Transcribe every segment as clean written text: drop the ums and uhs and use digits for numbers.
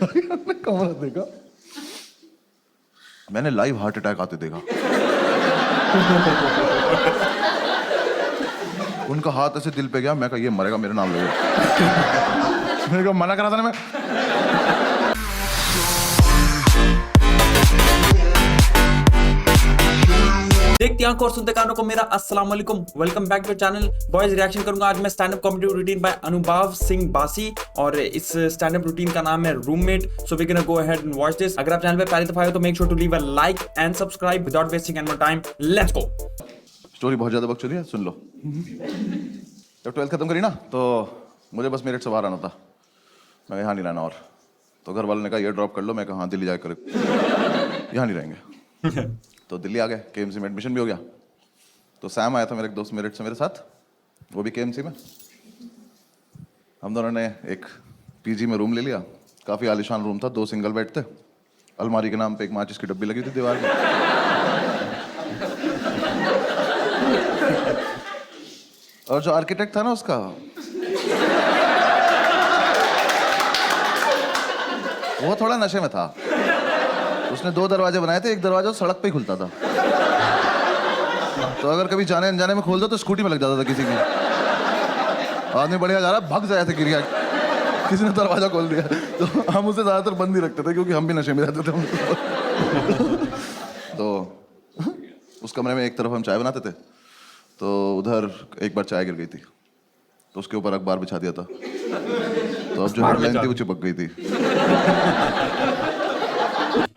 हमने कमरा देखा, मैंने लाइव हार्ट अटैक आते देखा। उनका हाथ ऐसे दिल पे गया, मैं कहा ये मरेगा मेरे नाम ले। मेरे को मना करा था ना मैं। देखते आंखों और सुनते कानों को मेरा अस्सलाम वालेकुम, welcome back to channel boys reaction करूंगा। आज मैं stand up comedy routine by Anubhav Singh बासी और इस स्टैंड अप रूटीन का नाम है roommate. So we can go ahead and watch this. अगर आप चैनल पे पहली दफा आए हो तो make sure to leave a like and subscribe without wasting any more time. Let's go. Story बहुत ज्यादा बकचोदी है, सुन लो। जब 12th खत्म करी ना तो मुझे बस मेरठ से बाहर आना था। मैं यहाँ नहीं रहना, और तो घर वालों ने कहा ये ड्रॉप कर लो। मैं कहा हाँ दिल्ली जाकर यहाँ नहीं रहेंगे। तो दिल्ली आ गए, केएमसी में एडमिशन भी हो गया। तो सैम आया था मेरा एक दोस्त मेरठ से मेरे साथ, वो भी केएमसी में। हम दोनों ने एक पीजी में रूम ले लिया। काफ़ी आलीशान रूम था, 2 सिंगल बेड थे, अलमारी के नाम पे एक माचिस की डब्बी लगी थी दीवार में। और जो आर्किटेक्ट था ना उसका, वो थोड़ा नशे में था। उसने 2 दरवाजे बनाए थे, एक दरवाजा सड़क पे ही खुलता था, तो अगर कभी जाने अनजाने में खोल दो तो स्कूटी में लग जाता था किसी की। आदमी बढ़िया जा रहा, भाग जाया था, गिर गया, किसी ने दरवाजा खोल दिया। तो हम उसे ज्यादातर बंद ही रखते थे क्योंकि हम भी नशे में रहते थे। तो उस कमरे में एक तरफ हम चाय बनाते थे, तो उधर एक बार चाय गिर गई थी, तो उसके ऊपर अखबार बिछा दिया था। तो अब जो हेडलाइन थी वो चिपक गई थी।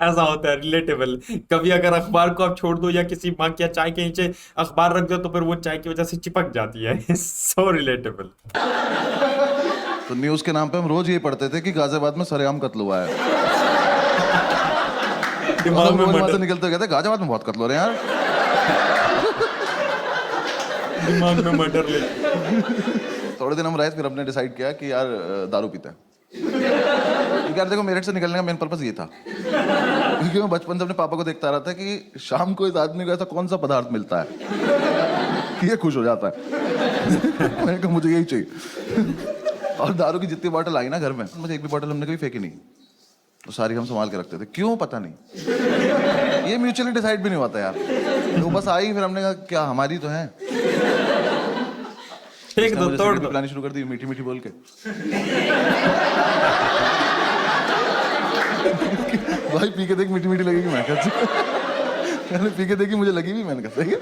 ऐसा होता है, रिलेटेबल। कभी अगर अखबार को आप छोड़ दो या किसी मग या चाय के नीचे अखबार रख दो तो फिर वो चाय की वजह से चिपक जाती है। So relatable. तो न्यूज के नाम पे हम रोज ये पढ़ते थे कि गाजियाबाद में सरेआम कत्ल हुआ है। दिमाग में वहां से मर्डर, निकलते कहते गाजियाबाद में बहुत कत्ल हो रहे हैं यार। दिमाग में मर्डर ले। थोड़े दिन हम रहे, फिर हमने डिसाइड किया कि यार दारू पीते हैं। क्योंकि यार देखो, मेरठ से निकलने का मेन पर्पस ये था, क्योंकि मैं बचपन से अपने पापा को देखता रहा था कि शाम को इस आदमी को ऐसा कौन सा पदार्थ मिलता है कि ये खुश हो जाता है। मैंने कहा मुझे यही चाहिए। और दारू की जितनी बॉटल आई ना घर में, मुझे एक भी बॉटल हमने कभी फेंकी नहीं, तो सारी हम संभाल के रखते थे। क्यों पता नहीं, ये म्यूचुअली डिसाइड भी नहीं होता यार। तो बस आई, फिर हमने कहा क्या हमारी तो है, फेंक दो, तोड़ दो। पिलानी शुरू कर दी मीठी मीठी बोल के। भाई पी के देख, मीठी मीठी लगेगी। मैं कहते पी के देखी, मुझे लगी भी। मैंने कहा सही है।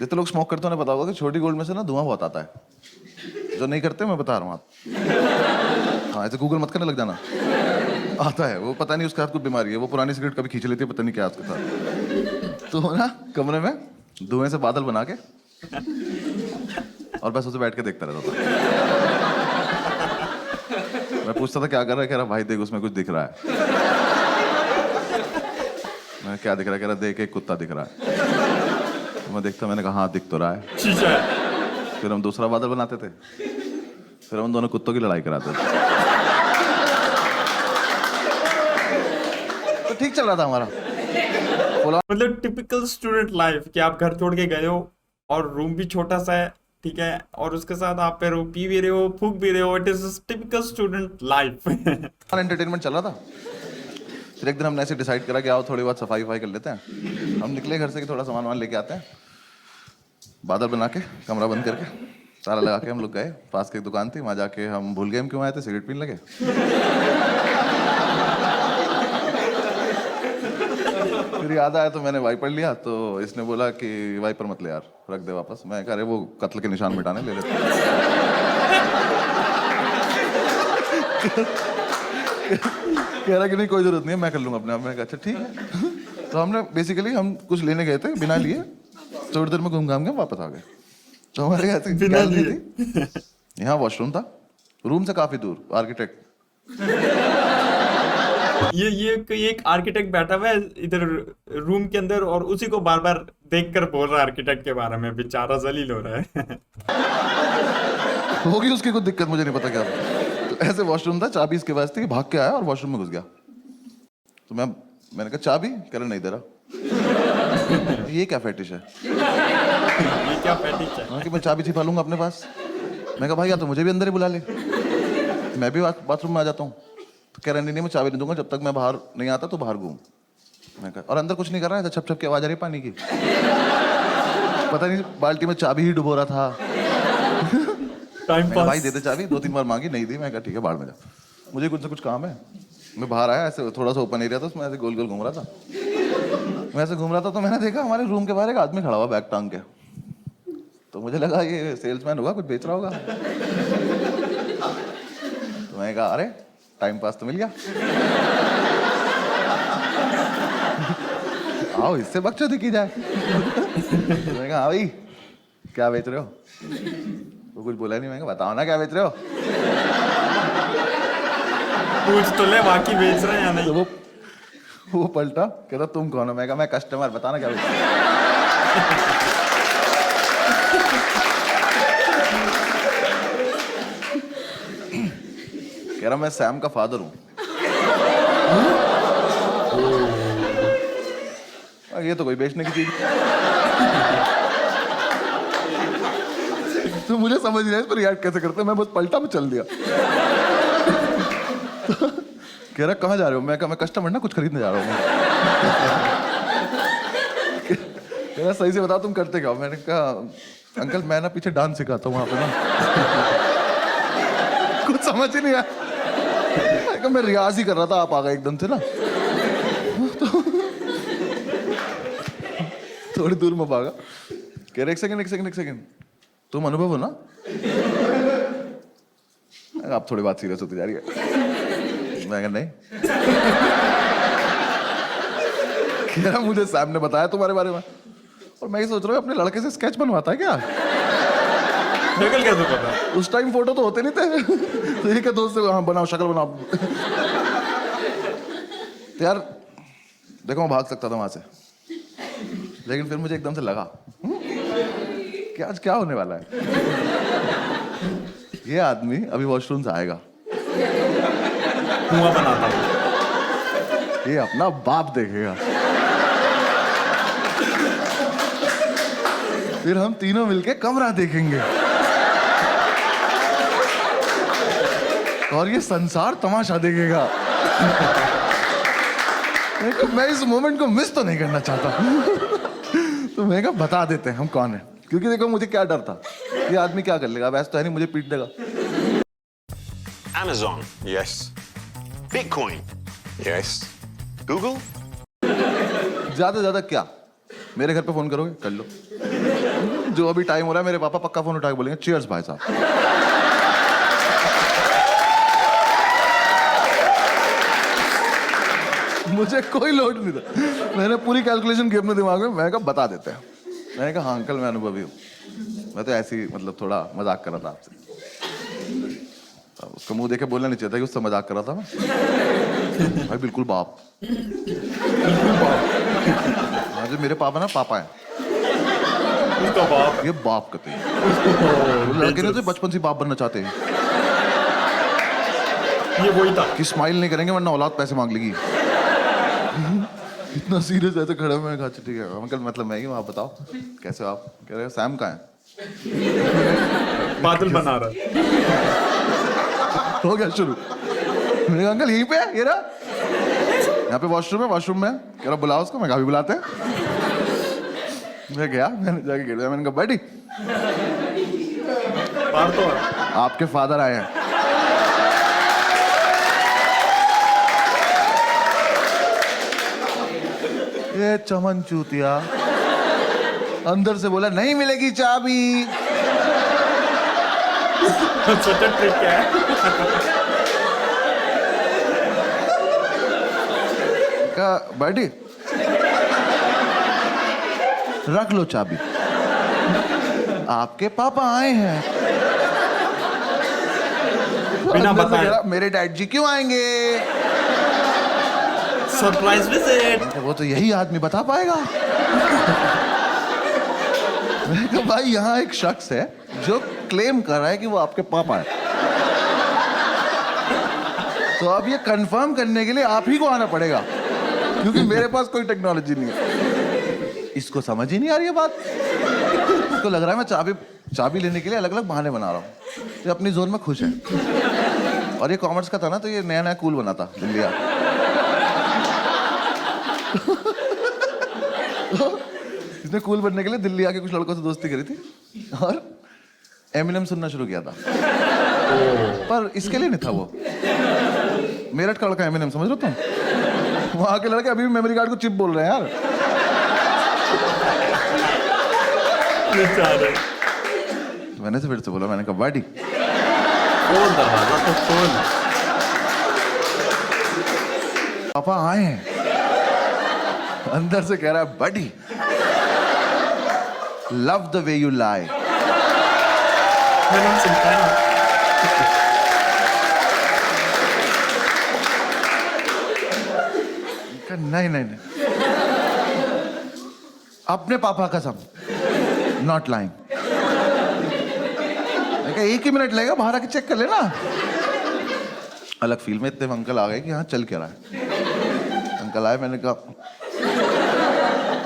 जितने लोग स्मोक करते हैं उन्हें पता होगा कि छोटी गोल्ड में से ना धुआं बहुत आता है। जो नहीं करते मैं बता रहा हूँ आप। हाँ, ऐसे गूगल मत करने लग जाना, आता है वो। पता नहीं उसके हाथ कोई बीमारी है, वो पुरानी सिगरेट कभी खींच लेती है, पता नहीं क्या उसके साथ। तो ना कमरे में धुएं से बादल बना के और बस उसे बैठ के देखता रहता था। मैं पूछता था क्या कर रहा है, कह रहा भाई देख उसमें कुछ दिख रहा है। मैं क्या दिख रहा है, कह रहा देख एक कुत्ता दिख रहा है। तो मैं देखता, मैंने कहा हाँ दिख तो रहा है। फिर हम दूसरा बादल बनाते थे, फिर हम दोनों कुत्तों की लड़ाई कराते थे। तो ठीक चल रहा था हमारा। मतलब टिपिकल स्टूडेंट लाइफ कि आप घर छोड़ के गए हो और रूम भी छोटा सा है, ठीक है, और उसके साथ आप पी भी रहे हो, फूक भी रहे हो। It is typical student life. Entertainment चल रहा था। फिर एक दिन हमने ऐसे डिसाइड करा कि आओ थोड़ी बहुत सफाई वफाई कर लेते हैं। हम निकले घर से कि थोड़ा सामान वामान लेके आते हैं। बादल बना के, कमरा बंद करके, ताला लगा के हम लोग गए। पास की एक दुकान थी, वहाँ जाके हम भूल गए हम क्यों आए थे, सिगरेट पीने लगे। फिर याद आया तो मैंने वाइपर लिया, तो इसने बोला कि वाइपर मत ले यार, रख दे वापस। मैं कह रहे वो कत्ल के निशान मिटाने ले लेते। कह रहा कि नहीं कोई जरूरत नहीं है, मैं कर लूंगा अपने आप। मैं कहा अच्छा ठीक है। तो हमने बेसिकली हम कुछ लेने गए थे, बिना लिए थोड़ी देर में घूम घाम के वापस आ गए। तो हमारे बिना लिए यहाँ वॉशरूम था, रूम से काफी दूर। आर्किटेक्ट ये एक आर्किटेक्ट बैठा हुआ है इधर रूम के अंदर और उसी को बार बार देखकर बोल रहा है आर्किटेक्ट के बारे में। बेचारा जलील हो रहा है। होगी उसकी कोई दिक्कत, मुझे नहीं पता क्या। तो ऐसे वॉशरूम था, चाबी इसके पास थी, भाग के आया और वॉशरूम में घुस गया। तो मैंने कहा चाबी, कह रहा नहीं दे रहा। ये क्या फेटिश है? ये क्या फेटिश है? कि मैं चाबी छिपा लूंगा अपने पास। मैं कहा भाई या तो मुझे भी अंदर ही बुला ले, मैं भी बाथरूम में आ जाता हूँ। तो कह रहा नहीं मैं चाबी नहीं दूंगा जब तक मैं बाहर नहीं आता तो बाहर घूम। मैं कहा और अंदर कुछ नहीं कर रहा है, तो छप छप की आवाज आ रही है पानी की। पता नहीं बाल्टी में चाबी ही डुबो रहा था। टाइम मैं कहा, भाई दे दे चाबी, 2-3 बार मांगी नहीं दी। मैं कहा ठीक है बाहर में जा, मुझे कुछ ना कुछ काम है। मैं बाहर आया, ऐसे थोड़ा सा ओपन एरिया था, उसमें ऐसे गोल गोल घूम रहा था। मैं ऐसे घूम रहा था तो मैंने देखा हमारे रूम के बाहर एक आदमी खड़ा हुआ बैग टांग के। तो मुझे लगा ये सेल्समैन होगा, कुछ बेच रहा होगा। तो मैंने कहा अरे टाइम पास तो मिल गया। आओ इससे बकचोदी की जाए। मैंने कहा हाँ भाई क्या बेच रहे हो? वो कुछ बोला नहीं। मैंने कहा बताओ ना क्या बेच रहे हो? पूछ तो ले बाकी बेच रहे हैं या नहीं। तो वो पलटा, कहता तुम कौन हो? मैं कहा मैं कस्टमर, बताना क्या बेच रहे हो? कह रहा मैं सैम का फादर हूं। ये तो कोई बेचने की चीज। तो मुझे समझ नहीं आया इस पर रिएक्ट कैसे करते हैं। मैं बस पलटा में चल दिया। कह रहा कहाँ जा रहे हो? मैं कहा मैं कस्टमर ना, कुछ खरीदने जा रहा हूँ। कह रहा सही से बताओ तुम करते क्या हो? मैंने कहा अंकल मैं ना पीछे डांस सिखाता हूँ वहां पे ना। कुछ समझ ही नहीं आया। मैं रियाज ही कर रहा था, आप आ गए एकदम से ना। तो थोड़ी दूर में भागा। कह रहे एक सेकंड तुम अनुभव हो ना? आप थोड़ी बात सीरियस होती जा रही है। मैं कहा नहीं। कह रहा मुझे सैम ने बताया तुम्हारे बारे में, और मैं ये सोच रहा हूँ अपने लड़के से स्केच बनवाता है क्या? निकल कैसे पता? उस टाइम फोटो तो होते नहीं थे। तो ये क्या दोस्त से हाँ बनाओ, शक्ल बनाओ। तो यार देखो मैं भाग सकता था वहां से, लेकिन फिर मुझे एकदम से लगा कि आज क्या होने वाला है। ये आदमी अभी वॉशरूम से आएगा, कुआं बनाता हूँ, ये अपना बाप देखेगा, फिर हम तीनों मिलके कमरा देखेंगे, और ये संसार तमाशा देखेगा। मैं इस मोमेंट को मिस तो नहीं करना चाहता। तो मैं कहा बता देते हैं हम कौन है, क्योंकि देखो मुझे क्या डर था, ये आदमी क्या कर लेगा, वैसे तो है नहीं मुझे पीट देगा। Amazon, yes. Bitcoin, yes. Google? ज्यादा से ज्यादा क्या, मेरे घर पे फोन करोगे कर लो। जो अभी टाइम हो रहा है मेरे पापा पक्का फोन उठा के बोलेंगे चीयर्स भाई साहब। मुझे कोई लोड नहीं था, मैंने पूरी कैलकुलेशन की अपने दिमाग में। मैंने कहा बता देते हैं। मैंने कहा हाँ अंकल मैं अनुभवी हूँ, मैं तो ऐसे ही मतलब थोड़ा मजाक कर रहा था आपसे। उसका मुंह देखे बोलना नहीं चाहिए था कि उससे मजाक कर रहा था मैं। भाई बिल्कुल बाप। हाँ जो मेरे पापा ना पापा है, उसका बाप, ये बाप कहते हैं। लड़के ने तो बचपन से बाप बनना चाहते हैं, ये वही था कि स्माइल नहीं करेंगे वरना औलाद पैसे मांग लेगी। इतना सीरियस ऐसे खड़े में कहा ठीक है अंकल मतलब मैं ही हूँ, आप बताओ कैसे हो आप? कह रहे सैम कहाँ है? बादल बना रहा। हो गया शुरू। मैंने कहा अंकल यहीं पे है, ये रहा यहाँ पे वॉशरूम है, वॉशरूम में। कह रहा बुलाओ उसको। मैं कहा भी बुलाते हैं। मैं गया, मैंने जाके गिर दिया। मैंने कहा बैठी बाहर तो आपके फादर आए हैं। ये चमन चूतिया अंदर से बोला नहीं मिलेगी चाबी। सोचा ट्रिक क्या है। कहा बैठी रख लो चाबी, आपके पापा आए हैं। बिना अंदर से बताए। कह रहा, मेरे डैड जी क्यों आएंगे? Surprise visit. वो तो यही आदमी बता पाएगा। मैंने कहा भाई यहाँ एक शख्स है जो क्लेम कर रहा है कि वो आपके पापा है, तो अब ये कंफर्म करने के लिए आप ही को आना पड़ेगा, क्योंकि मेरे पास कोई टेक्नोलॉजी नहीं है। इसको समझ ही नहीं आ रही है बात। इसको लग रहा है मैं चाबी लेने के लिए अलग अलग बहाने बना रहा हूँ। ये अपनी जोन में खुश है। और ये कॉमर्स का था ना, तो ये नया नया कूल बना था दिल्ली आ। इसने कूल बनने के लिए दिल्ली आके कुछ लड़कों से दोस्ती करी थी और एमिनेम सुनना शुरू किया था। पर इसके लिए नहीं था वो, मेरठ का लड़का एमिनेम, समझ रहे हो तुम? वहां के लड़के अभी भी मेमोरी कार्ड को चिप बोल रहे हैं यार। मैंने से फिर से बोला, मैंने कहा बाडी खोल दरवाजा तो खोल। पापा आए हैं, अंदर से कह रहा है बडी love the way you lie. मैंने सुनता है नहीं नहीं नहीं, अपने पापा कसम, नॉट लाइंग। एक ही मिनट लगेगा, बाहर आके चेक कर लेना। अलग फील में इतने अंकल आ गए कि हाँ चल क्या रहा है। अंकल आए, मैंने कहा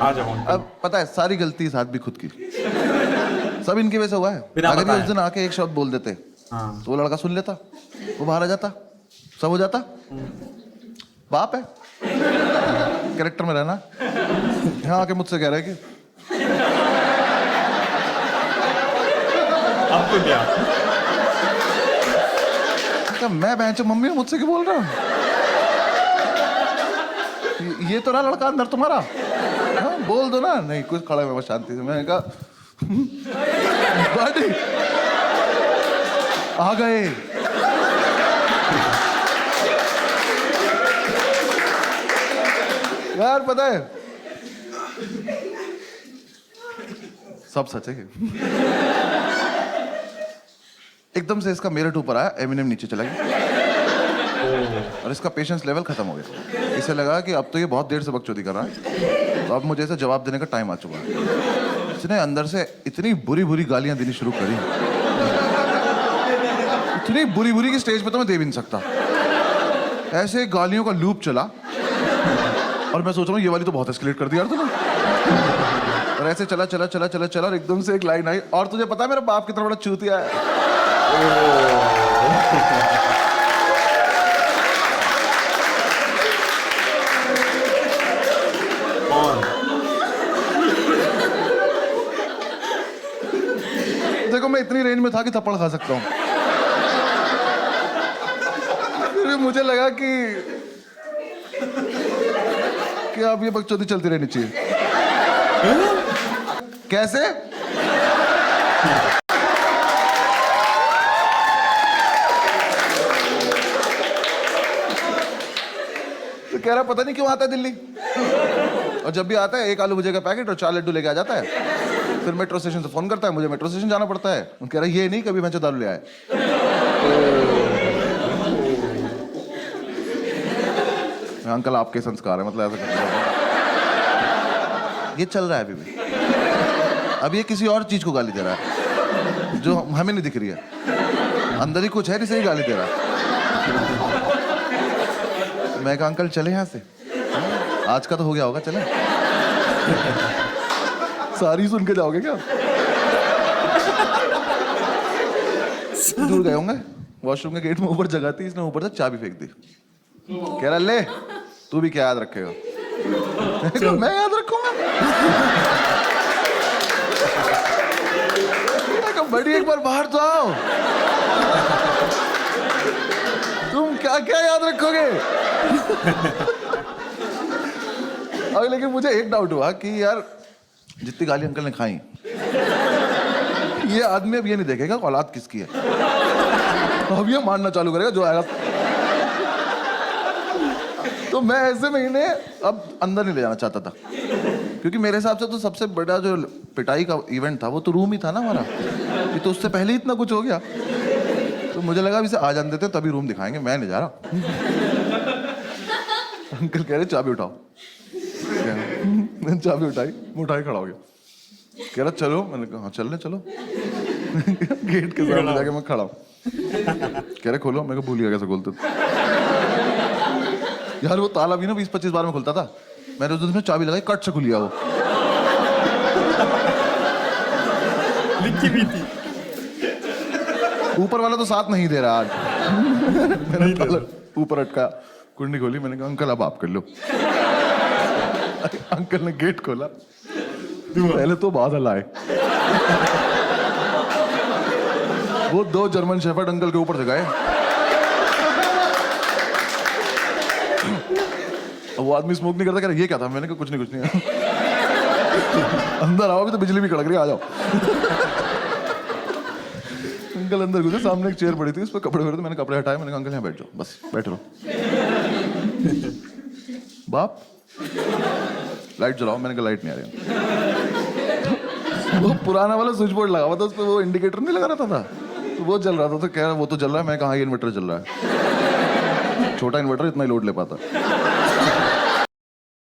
आ जाओ। अब पता है सारी गलती इस आदमी खुद की, सब इनकी वजह से हुआ है। बिना अगर ये बताए। उस दिन आके एक शब्द बोल देते हाँ। तो वो लड़का सुन लेता, वो बाहर आ जाता, सब हो जाता। बाप है, कैरेक्टर में रहना। यहाँ आके मुझसे कह रहा है कि आपको क्या? क्या मैं बहन से मम्मी मुझसे क्यों बोल रहा हूँ? ये तो रहा लड़का अंदर तुम्हारा। हाँ, बोल दो ना। नहीं, कुछ खड़ा है बस शांति से। मैंने कहा बड़ी आ गए। यार पता है सब सच है। एकदम से इसका मेरठ ऊपर आया, एमिनेम नीचे चला गया और इसका पेशेंस लेवल खत्म हो गया। इसे लगा कि अब तो ये बहुत देर से बकचोदी कर रहा है, तो अब मुझे इसे जवाब देने का टाइम आ चुका है। इसने अंदर से इतनी बुरी बुरी गालियां देनी शुरू करी, इतनी बुरी बुरी की स्टेज पे तो मैं दे भी नहीं सकता। ऐसे गालियों का लूप चला और मैं सोच रहा हूँ ये वाली तो बहुत एस्केलेट कर दी यार तूने। और ऐसे चला चला चला चला चला और एकदम से एक लाइन आई, और तुझे पता है मेरा बाप कितना बड़ा चूतिया है। देखो मैं इतनी रेंज में था कि थप्पड़ खा सकता हूँ। फिर भी मुझे लगा कि अब ये बकचोदी चलती रहनी चाहिए। कैसे? तो कह रहा पता नहीं क्यों आता है दिल्ली, और जब भी आता है एक आलू भुजिया का पैकेट और 4 लड्डू लेके आ जाता है। फिर मेट्रो स्टेशन से फोन करता है, मुझे मेट्रो स्टेशन जाना पड़ता है। कह रहा ये नहीं कभी मैं दारू ले आए। अंकल आपके संस्कार है, मतलब ऐसा करते ये चल रहा है अभी भी। अब ये किसी और चीज को गाली दे रहा है जो हमें नहीं दिख रही है, अंदर ही कुछ है जिसे ही गाली दे रहा है। मैं कहा अंकल चले यहाँ से, आज का तो हो गया होगा, चले। सारी सुन के जाओगे क्या? दूर गए होंगे, वॉशरूम के गेट में ऊपर जगह थी, इसने ऊपर से चाबी फेंक दी। कह रहा ले तू भी क्या याद रखेगा? मैं याद रखूंगा? बड़ी एक बार बाहर तो आओ, तुम क्या क्या याद रखोगे? अब लेकिन मुझे एक डाउट हुआ कि यार जितनी गाली अंकल ने खाई, ये आदमी अब ये नहीं देखेगा औलाद किसकी है, अब ये मानना चालू करेगा जो आएगा। तो मैं ऐसे महीने अब अंदर नहीं ले जाना चाहता था, क्योंकि मेरे हिसाब से तो सबसे बड़ा जो पिटाई का इवेंट था वो तो रूम ही था ना हमारा। ये तो उससे पहले ही इतना कुछ हो गया, तो मुझे लगा इसे आ जाने देते तभी रूम दिखाएंगे, मैं नहीं जा रहा। अंकल कह रहे चाबी उठाओ। मैंने चाबी उठाई, उठा के खड़ा हो गया। कह रहा चलो, मैंने कहा हाँ चलने चलो। गेट के सामने जाके मैं खड़ा हूँ। कह रहे खोलो, मैं भूल गया कैसे खोलते यार। वो ताला भी ना 20-25 बार में खुलता था, मैंने उस दिन चाबी लगाई, कट से खुल गया वो। लिखी भी थी, ऊपर वाला तो साथ नहीं दे रहा आज। मैंने कॉलर ऊपर अटका, कुंडी खोली, मैंने कहा अंकल अब आप कर लो। अंकल ने गेट खोला, पहले तो बादल आए, वो 2 जर्मन शेफर्ड अंकल के ऊपर से गए। वो आदमी स्मोक नहीं करता, कह रहा ये क्या था? मैंने कहा कुछ नहीं अंदर आओ, अभी तो बिजली भी कड़क रही है, आ जाओ। अंकल अंदर घुसे, सामने एक चेयर पड़ी थी, उस पर कपड़े भरे थे, मैंने कपड़े हटाए, मैंने कहा अंकल यहाँ बैठ जाओ, बस बैठ रहो। बाप लाइट जलाओ, मैंने कहा लाइट नहीं आ रही। वो पुराना वाला स्विच बोर्ड लगा हुआ था, उस पर वो इंडिकेटर नहीं लगा रहता था, तो वो जल रहा था, तो कह रहा वो तो जल रहा है। मैं कहा ये इन्वर्टर जल रहा है, छोटा इन्वर्टर इतना ही लोड ले पाता।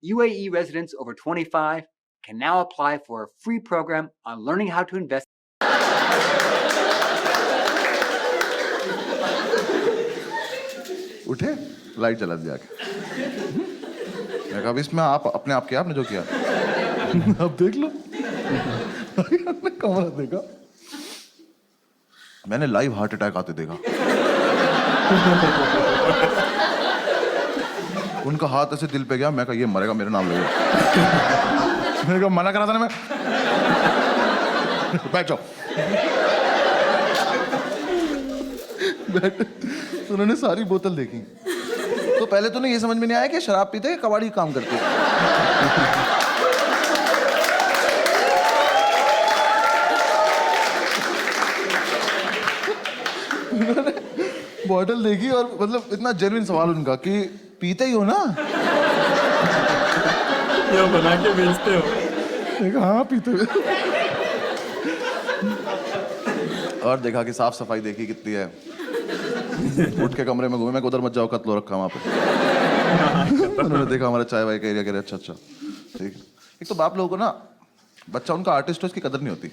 UAE residents over 25 can now apply for a free program on learning how to invest. उठे, लाइट जला दिया के। मैं कहा इसमें आप अपने आप किया, आपने जो किया। अब देख लो। हमने कमरा देखा, मैंने लाइव हार्ट अटैक आते देखा। उनका हाथ ऐसे दिल पे गया, मैं कहा ये मरेगा, मेरा नाम लेगा। मैंने कहा मना करा था ना मैं। बैठ जाओ। बैठ। तो उन्होंने सारी बोतल देखी, तो पहले तो नहीं ये समझ में नहीं आया कि शराब पीते हैं, कबाड़ी काम करते हैं। बॉटल देखी और मतलब इतना जेन्युइन सवाल उनका कि पीते ही हो ना? क्या बना के बेचते हो? हाँ पीते हुए। और देखा कि साफ सफाई देखी कितनी है। उठ के कमरे में घूमे, मैं उधर मत जाओ, कत्ल हो रखा वहाँ पे। उन्होंने देखा हमारा चाय वाय का एरिया, कह रहे अच्छा ठीक। एक तो बाप लोगों को ना, बच्चा उनका आर्टिस्ट हो, इसकी कदर नहीं होती,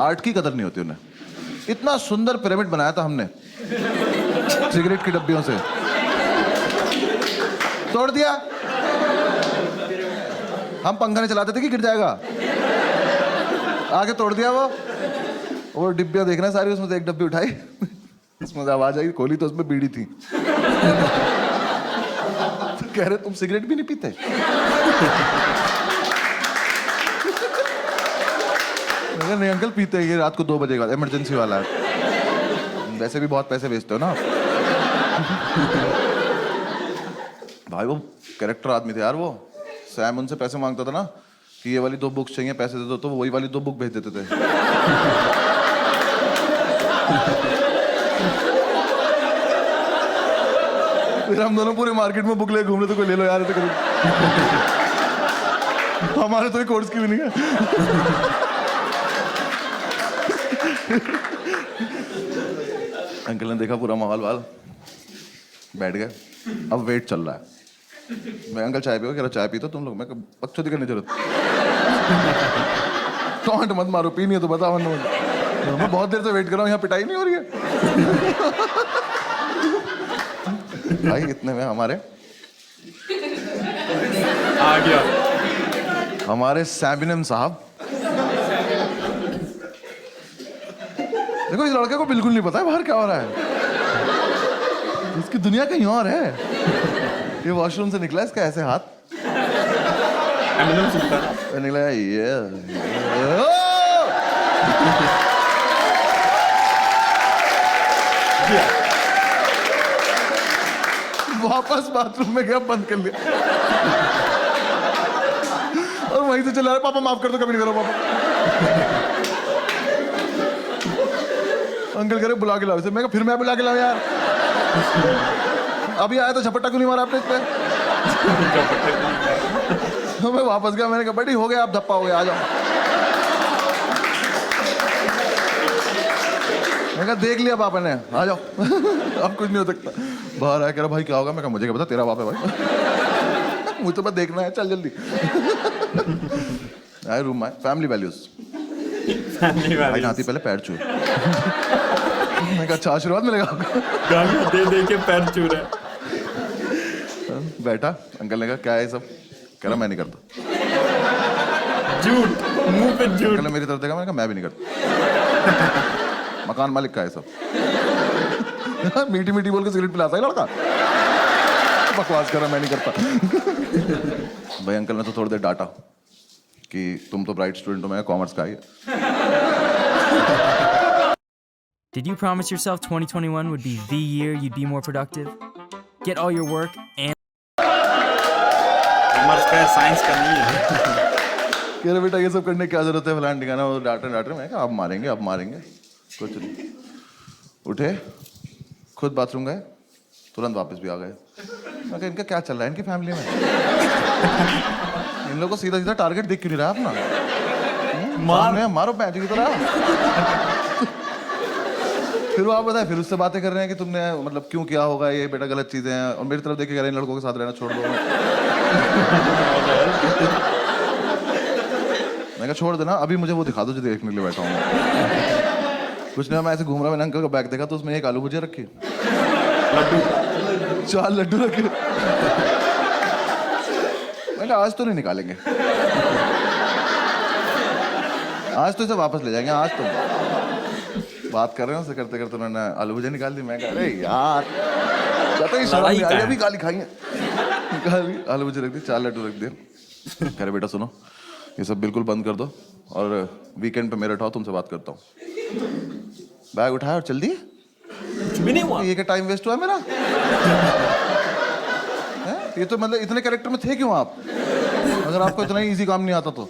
आर्ट की कदर नहीं होती उन्हें। इतना सुंदर पिरामिड बनाया था हमने सिगरेट की डब्बियों से, तोड़ दिया। हम पंखा नहीं चलाते थे कि गिर जाएगा, आगे तोड़ दिया। वो डिब्बियां देखना सारी, उसमें से एक डब्बी उठाई, उसमें से आवाज आई, खोली तो उसमें बीड़ी थी। तो कह रहे तुम सिगरेट भी नहीं पीते? नहीं अंकल पीते हैं, ये रात को 2 बजे का इमरजेंसी वाला है। वैसे भी बहुत पैसे बेचते हो ना। भाई वो कैरेक्टर आदमी थे यार वो। सैम उनसे पैसे मांगता था ना कि ये वाली 2 बुक्स चाहिए, पैसे दे दो, तो वही वाली 2 बुक भेज देते थे। फिर हम दोनों पूरे मार्केट में बुक ले घूम रहे थे, कोई ले लो यार, तो हमारे तो कोर्स की भी नहीं है। अंकल ने देखा पूरा माहौल वाल, बैठ गए। अब वेट चल रहा है। मैं अंकल चाय पियो, कह रहा चाय पी तो तुम लोग। मैं बकचोदी करने जरूरत, टॉन्ट मत मारो, पी नहीं है तो बता। मैं बहुत देर से वेट कर रहा हूँ, यहाँ पिटाई नहीं हो रही है। भाई इतने में हमारे आ गया हमारे सैबिनम साहब। देखो इस लड़के को बिल्कुल नहीं पता है बाहर क्या हो रहा है, इसकी दुनिया कहीं और है। ये वॉशरूम से निकला, इसका ऐसे हाथ निकला, ये वापस बाथरूम में गया, बंद कर लिया और वहीं से चला रहा, पापा माफ कर दो, कभी नहीं करो पापा। अंकल कह रहे बुला के लाओ इसे। मैं फिर मैं बुला के लाऊं यार, अभी आया तो झपट्टा क्यों नहीं मारा आपने इस पे? तो मैं वापस गया, मैंने कहा बेटी हो गया, आप धप्पा हो गया, आ जाओ। मैं कहा देख लिया पापा ने, आ जाओ। अब कुछ नहीं हो सकता। बाहर आया, कह रहा भाई क्या होगा? मैं कहा मुझे क्या पता, तेरा बाप है भाई। मुझे तो बस देखना है, चल जल्दी। आए रूम में, फैमिली वैल्यूज। भाई नाती पहले पैर छू। मैं कहा अच्छा आशीर्वाद मिलेगा आपको। दे दे के पैर छू रहा है। बैठा, अंकल ने कहा क्या है सब? कह रहा मैं नहीं करता। झूठ, मुंह पे झूठ। अंकल ने मेरी तरफ देखा, मैंने कहा मैं भी नहीं करता। मकान मालिक का है सब। मीठी मीठी बोल के सिगरेट पिलाता है लड़का। बकवास कर रहा, मैं नहीं करता। भाई अंकल ने तो थोड़ी देर डांटा कि तुम तो ब्राइट स्टूडेंट हो, मैं कॉमर्स का ही है। Did you promise yourself 2021 would be the year you'd be more productive? Get all your work and commerce का साइंस का नहीं है। कह रहे बेटा ये सब करने की क्या जरूरत है, फलान ठिकाना, वो डांट रहे। मैं कहा अब मारेंगे कुछ नहीं। उठे, खुद बाथरूम गए, तुरंत वापस भी आ गए। मैं कहा इनका क्या चल रहा है इनकी फैमिली में, इन लोगों को सीधा सीधा टारगेट दिख क्यों नहीं रहा अपना, मारो पैंच की तरह। फिर वो आप बताए, फिर उससे बातें कर रहे हैं कि तुमने मतलब क्यों किया होगा ये, बेटा गलत चीजें हैं, और मेरी तरफ देख के कह रहे हैं लड़कों के साथ रहना छोड़ दो। मैं कहा छोड़ देना, अभी मुझे वो दिखा दो जो देखने के लिए बैठा हूँ। कुछ नहीं, मैं ऐसे घूम रहा, मैंने अंकल का बैग देखा तो उसमें एक आलू भुजिया रखी, 4 लड्डू रखे। मैं कहा आज तो नहीं निकालेंगे, आज तो इसे वापस ले जाएंगे। आज तो बात कर रहे हैं उससे, करते करते उन्होंने आलू भुजिया निकाल दी। मैं कह अरे यार अभी गाली खाई है, आलू भुजिया रख दी, 4 लड्डू रख दिए। कह रहे बेटा सुनो, ये सब बिल्कुल बंद कर दो और वीकेंड पे मेरे उठाओ, तुमसे बात करता हूँ। बैग उठाया और चल दिए। कुछ भी नहीं हुआ। ये क्या टाइम वेस्ट हुआ मेरा? ये तो मतलब इतने कैरेक्टर में थे क्यों आप, अगर आपको इतना इजी काम नहीं आता तो?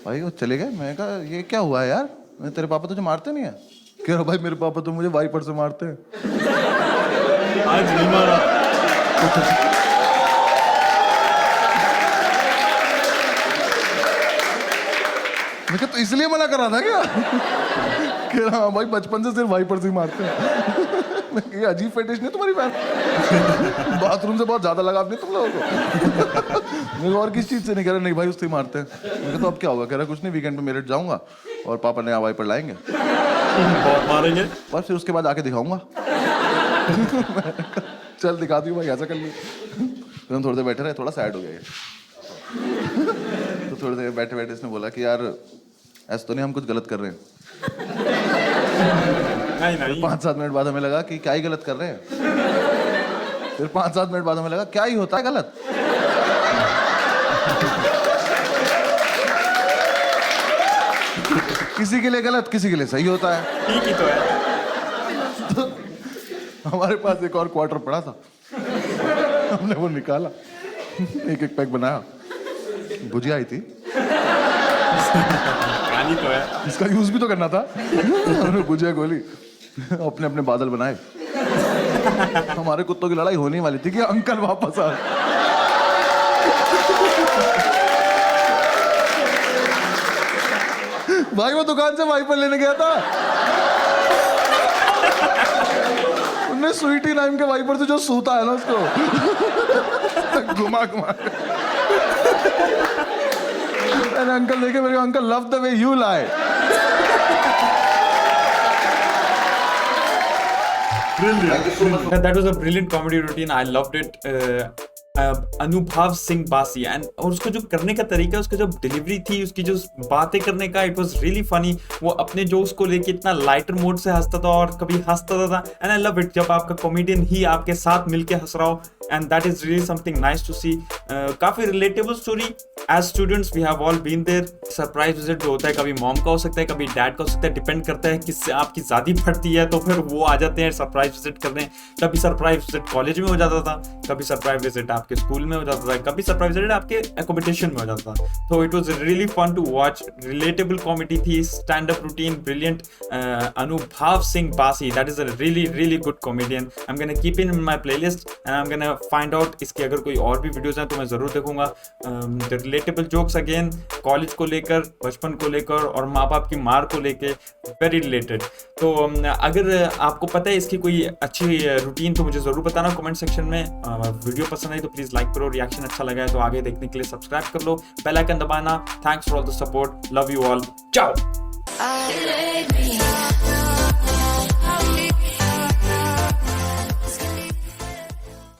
भाई वो चले गए। मैं कहा ये क्या हुआ है यार, तेरे पापा तुझे मारते नहीं है? कह रहा भाई मेरे पापा तो मुझे वाइपर से मारते हैं। आज नहीं मारा। मैं तो इसलिए मना कर रहा था क्या? कह रहा भाई बचपन से सिर्फ वाइपर से ही मारते हैं। ये अजीब फेटिश नहीं तुम्हारी बहन? बाथरूम से बहुत ज्यादा लगाव नहीं तुम लोगों को? मैं और किस चीज से नहीं कह रहा, नहीं भाई उससे ही मारते हैं। मैं तो अब क्या होगा? कह रहा कुछ नहीं, वीकेंड पे मेरठ जाऊंगा और पापा नया वाइपर लाएंगे, बहुत मारेंगे, और फिर उसके बाद आके दिखाऊंगा। चल दिखा दी भाई, ऐसा कर ली। तो हम थोड़ी देर बैठे रहे, थोड़ा सैड हो गया ये। तो थोड़ी देर बैठे बैठे इसने बोला कि यार ऐसा तो नहीं हम कुछ गलत कर रहे हैं? नहीं। 5-7 मिनट बाद हमें लगा कि क्या ही गलत कर रहे हैं। फिर 5-7 मिनट बाद हमें लगा क्या ही होता है गलत। किसी के लिए गलत, किसी के लिए सही होता है। ठीक ही तो है। तो हमारे पास एक और क्वार्टर पड़ा था, हमने वो निकाला, एक पैक बनाया, भुजिया आई थी, कहानी तो है। इसका यूज भी तो करना था। हमने भुजिया गोली, अपने अपने बादल बनाए। हमारे कुत्तों की लड़ाई होने वाली थी कि अंकल वापस आ। भाई वो दुकान से वाइपर लेने गया था, उनने स्वीटी नाम के वाइपर से जो सूता है ना उसको घुमा घुमा। अंकल देखे मेरे, uncle love the way you lie. That was a brilliant comedy routine. I loved it. अनुभव सिंह बासी एंड और उसको जो करने का तरीका, उसका जो डिलीवरी थी, उसकी जो बातें करने का, इट वाज रियली फनी। वो अपने जोक्स को लेके इतना लाइटर मोड से हंसता था और कभी हंसता था, एंड आई लव इट जब आपका कॉमेडियन ही आपके साथ मिलके हंस रहा हो, and that is really something nice to see. काफी relatable story. As students we have all been there. Surprise visit जो होता है, कभी मॉम का हो सकता है, कभी डैड का हो सकता है, डिपेंड करता है किससे आपकी ज्यादा फटती है, तो फिर वो आ जाते हैं सरप्राइज विजिट करने। कभी सरप्राइज विजिट कॉलेज में हो जाता था, कभी सरप्राइज विजिट आपके स्कूल में हो जाता था, कभी सरप्राइज विजिट आपके एकोमोडेशन में हो जाता था। तो it was really fun to watch. Relatable comedy थी, stand up routine brilliant. Anubhav Singh Bassi, that is a really good comedian. I am gonna keep in my playlist and I am gonna find out इसकी अगर कोई और भी videos हैं तो मैं जरूर देखूंगा। रिलेटेबल जोक्स अगेन, कॉलेज को लेकर, बचपन को लेकर और माँ बाप की मार को लेकर, वेरी रिलेटेड। तो अगर आपको पता है इसकी कोई अच्छी रूटीन तो मुझे जरूर बताना कमेंट सेक्शन में। वीडियो पसंद आई तो प्लीज लाइक करो, रिएक्शन अच्छा लगा है तो आगे देखने के लिए सब्सक्राइब कर लो, बेल आइकन दबाना। Thanks for all the support, love you all, चाओ।